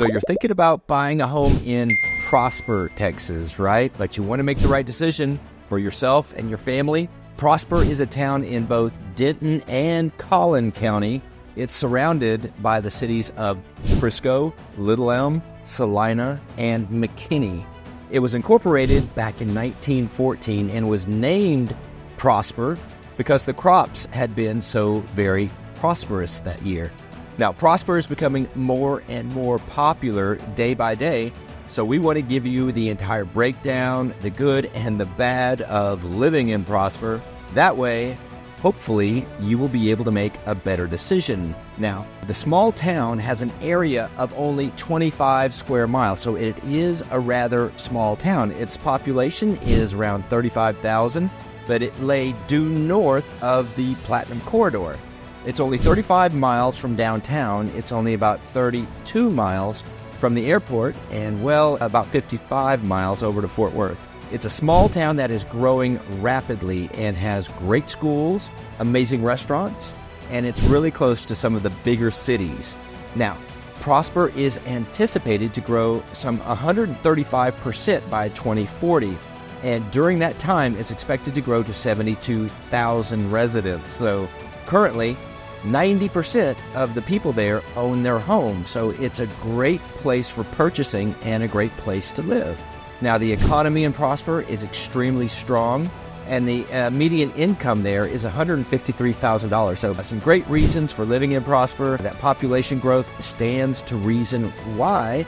So you're thinking about buying a home in Prosper, Texas, right? But you want to make the right decision for yourself and your family. Prosper is a town in both Denton and Collin County. It's surrounded by the cities of Frisco, Little Elm, Celina, and McKinney. It was incorporated back in 1914 and was named Prosper because the crops had been so very prosperous that year. Now, Prosper is becoming more and more popular day by day, so we want to give you the entire breakdown, the good and the bad of living in Prosper. That way, hopefully, you will be able to make a better decision. Now, the small town has an area of only 25 square miles, so it is a rather small town. Its population is around 35,000, but it lay due north of the Platinum Corridor. It's only 35 miles from downtown. It's only about 32 miles from the airport and, well, about 55 miles over to Fort Worth. It's a small town that is growing rapidly and has great schools, amazing restaurants, and it's really close to some of the bigger cities. Now, Prosper is anticipated to grow some 135% by 2040, and during that time is expected to grow to 72,000 residents. So currently, 90% of the people there own their home, so it's a great place for purchasing and a great place to live. Now, the economy in Prosper is extremely strong, and the median income there is $153,000. So some great reasons for living in Prosper. That population growth stands to reason why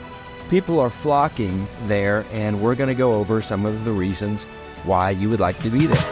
people are flocking there, and we're going to go over some of the reasons why you would like to be there.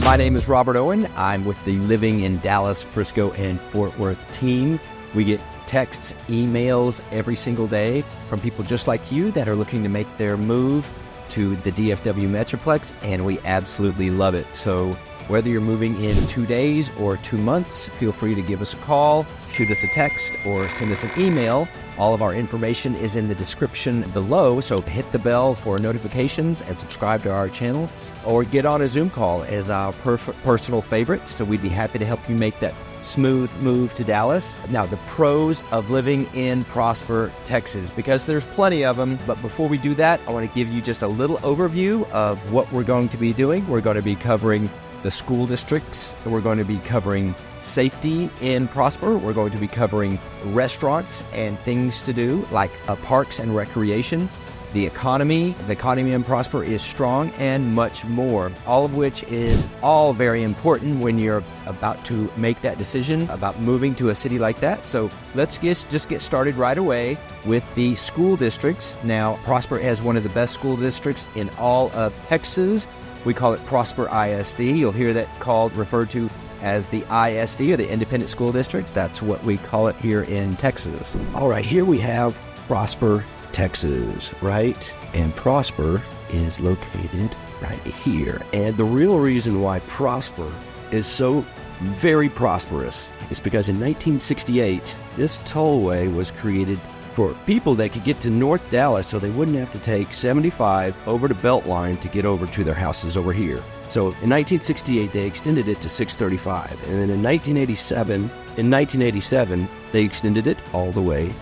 My name is Robert Owen. I'm with the Living in Dallas, Frisco, and Fort Worth team. We get texts, emails every single day from people just like you that are looking to make their move to the DFW Metroplex, and we absolutely love it. So whether you're moving in 2 days or 2 months, feel free to give us a call, shoot us a text, or send us an email. All of our information is in the description below, so hit the bell for notifications and subscribe to our channel, or get on a Zoom call as our personal favorite, so we'd be happy to help you make that smooth move to Dallas. Now, the pros of living in Prosper, Texas, because there's plenty of them, but before we do that, I want to give you just a little overview of what we're going to be doing. We're going to be covering the school districts, we're going to be covering safety in Prosper, we're going to be covering restaurants and things to do like parks and recreation, the economy in Prosper is strong, and much more, all of which is all very important when you're about to make that decision about moving to a city like that. So let's just get started right away with the school districts. Now, Prosper has one of the best school districts in all of Texas. We call it Prosper ISD. You'll hear that referred to as the ISD, or the Independent School Districts. That's what we call it here in Texas. All right, here we have Prosper, Texas, right? And Prosper is located right here. And the real reason why Prosper is so very prosperous is because in 1968, this tollway was created for people that could get to North Dallas so they wouldn't have to take 75 over to Beltline to get over to their houses over here. So in 1968, they extended it to 635. And then in 1987, they extended it all the way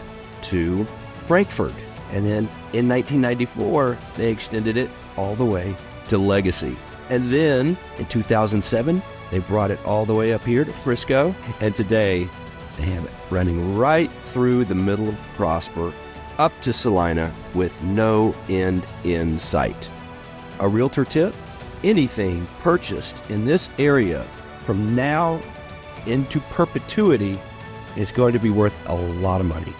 to Frankfort. And then in 1994, they extended it all the way to Legacy. And then in 2007, they brought it all the way up here to Frisco. And today, they have it running right through the middle of Prosper up to Celina with no end in sight. A realtor tip: anything purchased in this area from now into perpetuity is going to be worth a lot of money.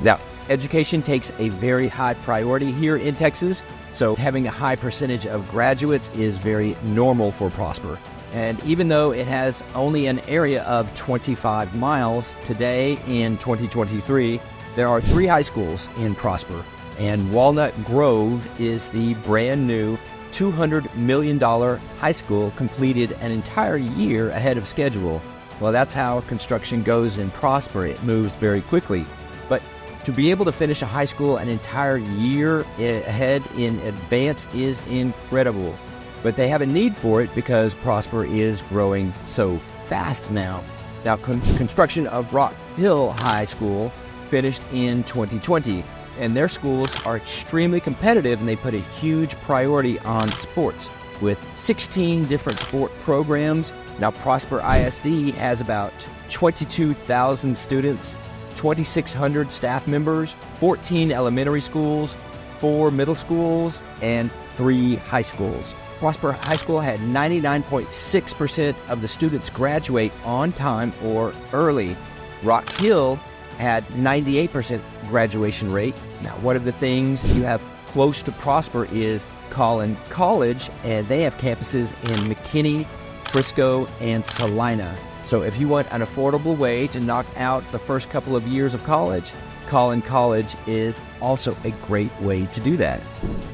Now, education takes a very high priority here in Texas, so having a high percentage of graduates is very normal for Prosper. And even though it has only an area of 25 miles, today in 2023, there are 3 high schools in Prosper, and Walnut Grove is the brand new $200 million high school, completed an entire year ahead of schedule. Well, that's how construction goes in Prosper. It moves very quickly. But to be able to finish a high school an entire year ahead in advance is incredible. but they have a need for it because Prosper is growing so fast now. Now, construction of Rock Hill High School finished in 2020, and their schools are extremely competitive, and they put a huge priority on sports with 16 different sport programs. Now, Prosper ISD has about 22,000 students, 2,600 staff members, 14 elementary schools, 4 middle schools, and 3 high schools. Prosper High School had 99.6% of the students graduate on time or early. Rock Hill had 98% graduation rate. Now, one of the things you have close to Prosper is Collin College, and they have campuses in McKinney, Frisco, and Celina. So if you want an affordable way to knock out the first couple of years of college, Collin College is also a great way to do that.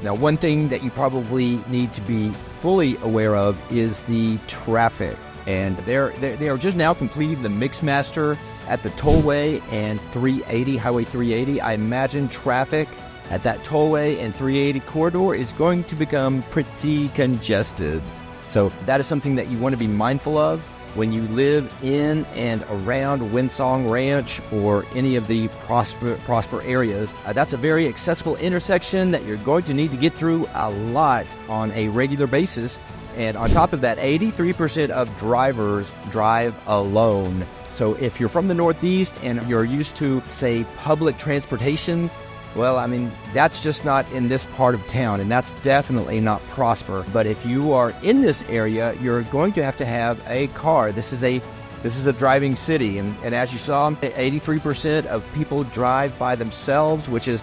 Now, one thing that you probably need to be fully aware of is the traffic. And they are just now completing the Mixmaster at the tollway and 380, Highway 380. I imagine traffic at that tollway and 380 corridor is going to become pretty congested. So that is something that you want to be mindful of when you live in and around Winsong Ranch or any of the Prosper areas. That's a very accessible intersection that you're going to need to get through a lot on a regular basis. And on top of that, 83% of drivers drive alone. So if you're from the Northeast and you're used to, say, public transportation, well, I mean, that's just not in this part of town, and that's definitely not Prosper. But if you are in this area, you're going to have a car. This is a driving city, and as you saw, 83% of people drive by themselves, which is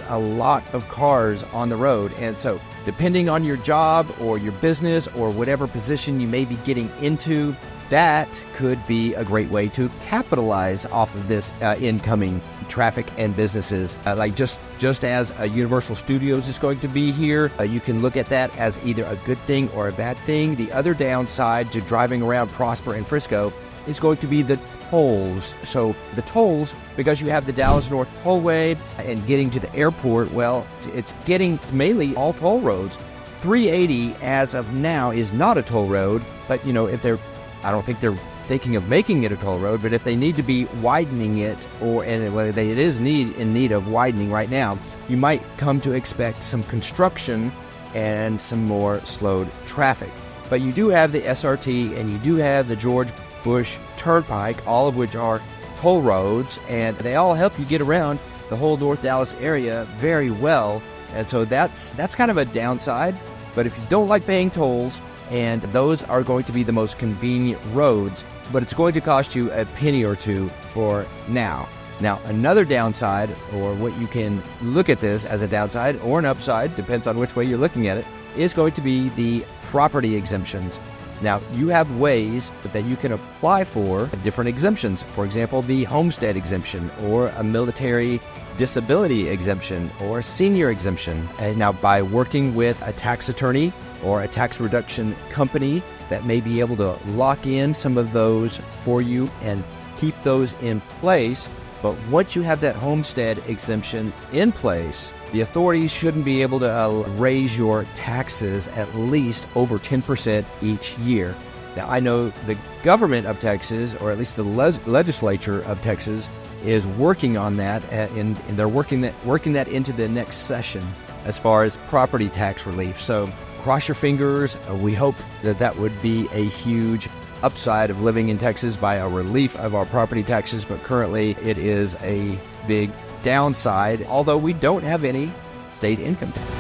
a lot of cars on the road. And so depending on your job or your business or whatever position you may be getting into, that could be a great way to capitalize off of this incoming traffic and businesses. Like just as Universal Studios is going to be here, you can look at that as either a good thing or a bad thing. The other downside to driving around Prosper and Frisco is going to be the tolls. So the tolls, because you have the Dallas North Tollway and getting to the airport, well, it's getting mainly all toll roads. 380 as of now is not a toll road, but I don't think they're thinking of making it a toll road, but if they need to be widening it, it is in need of widening right now, you might come to expect some construction and some more slowed traffic. But you do have the SRT and you do have the George Bush Turnpike, all of which are toll roads, and they all help you get around the whole North Dallas area very well. And so that's kind of a downside. But if you don't like paying tolls, and those are going to be the most convenient roads, but it's going to cost you a penny or two for now. Now, another downside, or what you can look at this as a downside or an upside, depends on which way you're looking at it, is going to be the property exemptions. Now, you have ways that you can apply for different exemptions. For example, the homestead exemption, or a military disability exemption, or a senior exemption. And now, by working with a tax attorney or a tax reduction company that may be able to lock in some of those for you and keep those in place. But once you have that homestead exemption in place, the authorities shouldn't be able to raise your taxes at least over 10% each year. Now, I know the government of Texas, or at least the legislature of Texas, is working on that, and they're working that into the next session as far as property tax relief. So cross your fingers. We hope that would be a huge upside of living in Texas by a relief of our property taxes, but currently it is a big downside, although we don't have any state income tax.